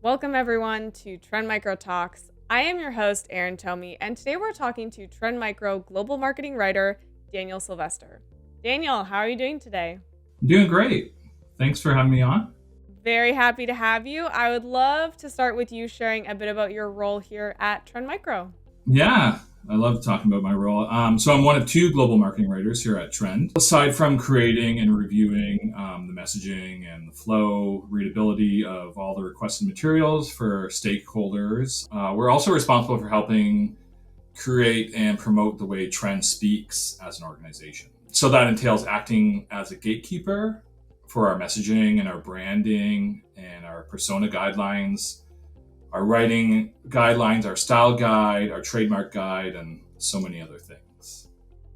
Welcome everyone to Trend Micro Talks. I am your host, Erin Tomie, and today we're talking to Trend Micro global marketing writer, Daniel Sylvester. Daniel, how are you doing today? I'm doing great. Thanks for having me on. Very happy to have you. I would love to start with you sharing a bit about your role here at Trend Micro. Yeah, I love talking about my role. So I'm one of two global marketing writers here at Trend. Aside from creating and reviewing the messaging and the flow, readability of all the requested materials for stakeholders, we're also responsible for helping create and promote the way Trend speaks as an organization. So that entails acting as a gatekeeper for our messaging and our branding and our persona guidelines, our writing guidelines, our style guide, our trademark guide, and so many other things.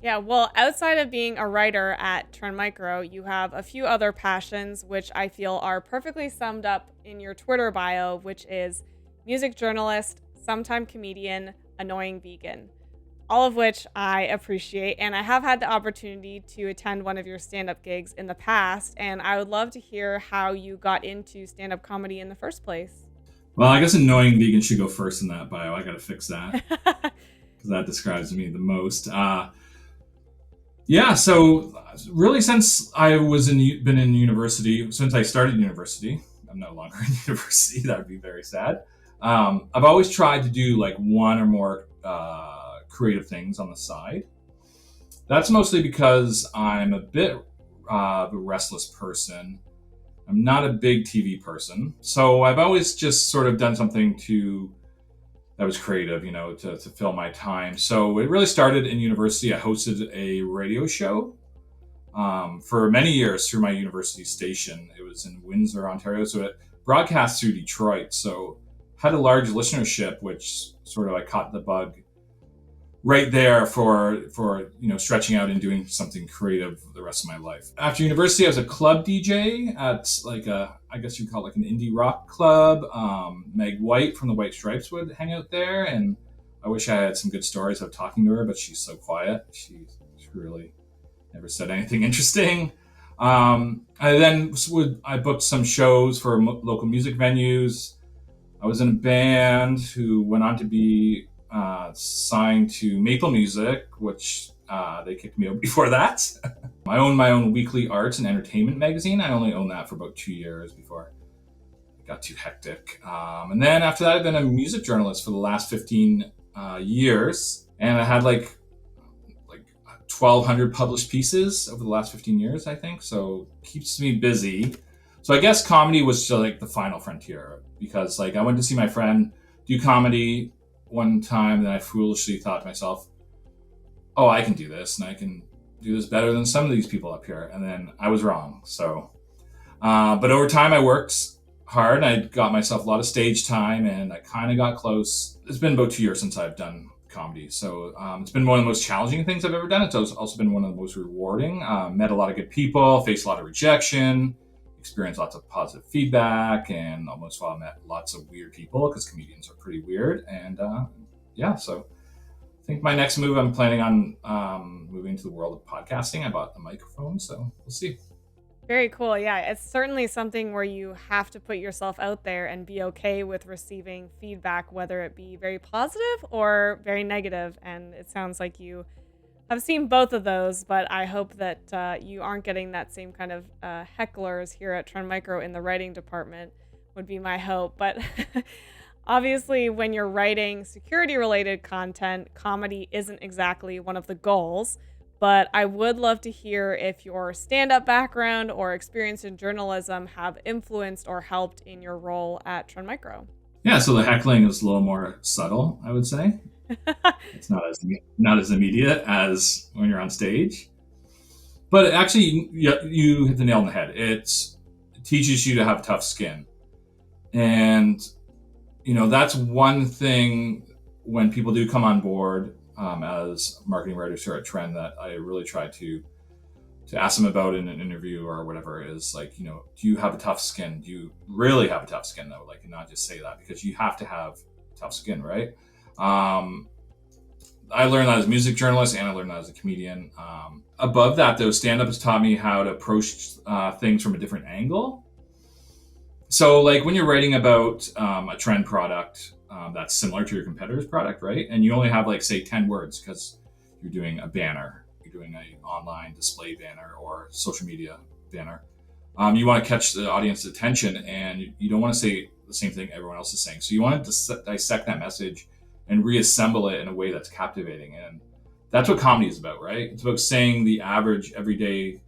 Yeah, well, outside of being a writer at Trend Micro, you have a few other passions which I feel are perfectly summed up in your Twitter bio, which is music journalist, sometime comedian, annoying vegan. All of which I appreciate, and I have had the opportunity to attend one of your stand-up gigs in the past, and I would love to hear how you got into stand-up comedy in the first place. Well, I guess annoying vegan should go first in that bio. I got to fix that because that describes me the most. So really since I was been in university, since I started university, I'm no longer in university. That would be very sad. I've always tried to do like one or more creative things on the side. That's mostly because I'm a bit of a restless person. I'm not a big TV person. So I've always just sort of done something that was creative, to fill my time. So it really started in university. I hosted a radio show for many years through my university station. It was in Windsor, Ontario. So it broadcast through Detroit. So had a large listenership, which sort of I caught the bug right there for stretching out and doing something creative the rest of my life. After university, I was a club DJ at I guess you'd call it like an indie rock club. Meg White from the White Stripes would hang out there, and I wish I had some good stories of talking to her, but she's so quiet. She really never said anything interesting. I booked some shows for local music venues. I was in a band who went on to be signed to Maple Music, which they kicked me out before that. I own my own weekly arts and entertainment magazine. I only owned that for about 2 years before it got too hectic. And then after that, I've been a music journalist for the last 15 years. And I had like 1,200 published pieces over the last 15 years, I think. So keeps me busy. So I guess comedy was just like the final frontier, because like I went to see my friend do comedy one time, and I foolishly thought to myself, oh, I can do this, and I can do this better than some of these people up here. And then I was wrong. So, but over time I worked hard. I got myself a lot of stage time, and I kind of got close. It's been about 2 years since I've done comedy. So it's been one of the most challenging things I've ever done. It's also been one of the most rewarding. Met a lot of good people, faced a lot of rejection, experienced lots of positive feedback, and almost met lots of weird people, because comedians are pretty weird. And so I think my next move, I'm planning on moving to the world of podcasting. I bought the microphone, so we'll see. Very cool. Yeah, it's certainly something where you have to put yourself out there and be okay with receiving feedback, whether it be very positive or very negative. And it sounds like you have seen both of those, but I hope that you aren't getting that same kind of hecklers here at Trend Micro in the writing department, would be my hope. But obviously, when you're writing security-related content, comedy isn't exactly one of the goals. But I would love to hear if your stand-up background or experience in journalism have influenced or helped in your role at Trend Micro. Yeah, so the heckling is a little more subtle, I would say. It's not as immediate as when you're on stage. But actually, you hit the nail on the head. It teaches you to have tough skin. And, that's one thing when people do come on board as marketing writers here at Trend, that I really try to ask them about in an interview or whatever, is like, do you have a tough skin? Do you really have a tough skin, though? Like, and not just say that, because you have to have tough skin, right? I learned that as a music journalist, and I learned that as a comedian. Above that, though, stand-up has taught me how to approach things from a different angle. So, like when you're writing about a trend product that's similar to your competitor's product, right? And you only have like say 10 words because you're doing a banner, you're doing an online display banner or social media banner. You want to catch the audience's attention, and you don't want to say the same thing everyone else is saying. So you want to dissect that message and reassemble it in a way that's captivating. And that's what comedy is about, right? It's about saying the average everyday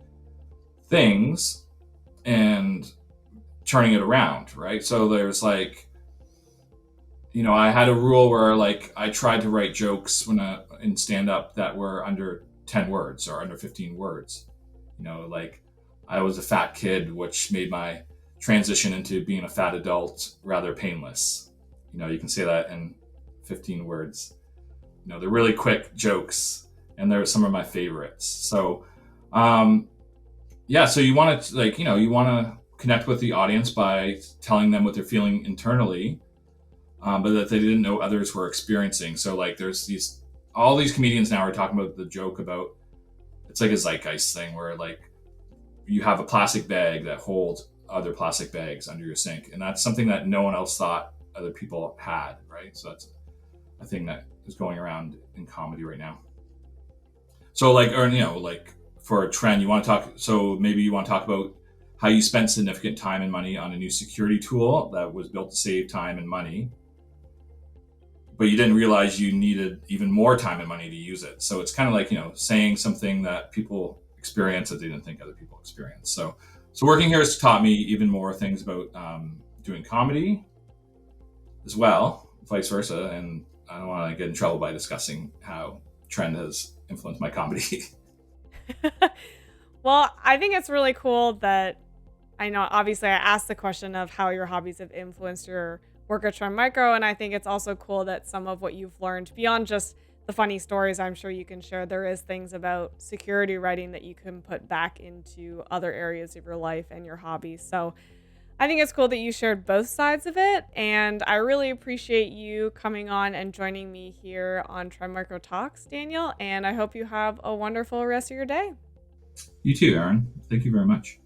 things and turning it around, right? So there's like, I had a rule where like I tried to write jokes in stand up that were under 10 words or under 15 words. Like I was a fat kid, which made my transition into being a fat adult rather painless. You can say that in 15 words. They're really quick jokes, and they're some of my favorites. So, so you want to you want to connect with the audience by telling them what they're feeling internally, but that they didn't know others were experiencing. So like there's all these comedians now are talking about the joke about, it's like a zeitgeist thing where like you have a plastic bag that holds other plastic bags under your sink. And that's something that no one else thought other people had, right? So that's a thing that is going around in comedy right now. So like, or, like for a trend, maybe you want to talk about how you spent significant time and money on a new security tool that was built to save time and money, but you didn't realize you needed even more time and money to use it. So it's kind of like, saying something that people experience that they didn't think other people experienced. So working here has taught me even more things about doing comedy as well, vice versa. And I don't want to get in trouble by discussing how trend has influenced my comedy. Well, I think it's really cool that I know obviously I asked the question of how your hobbies have influenced your work at Trend Micro, and I think it's also cool that some of what you've learned beyond just the funny stories I'm sure you can share, there is things about security writing that you can put back into other areas of your life and your hobbies. So I think it's cool that you shared both sides of it, and I really appreciate you coming on and joining me here on Trend Micro Talks, Daniel, and I hope you have a wonderful rest of your day. You too, Erin. Thank you very much.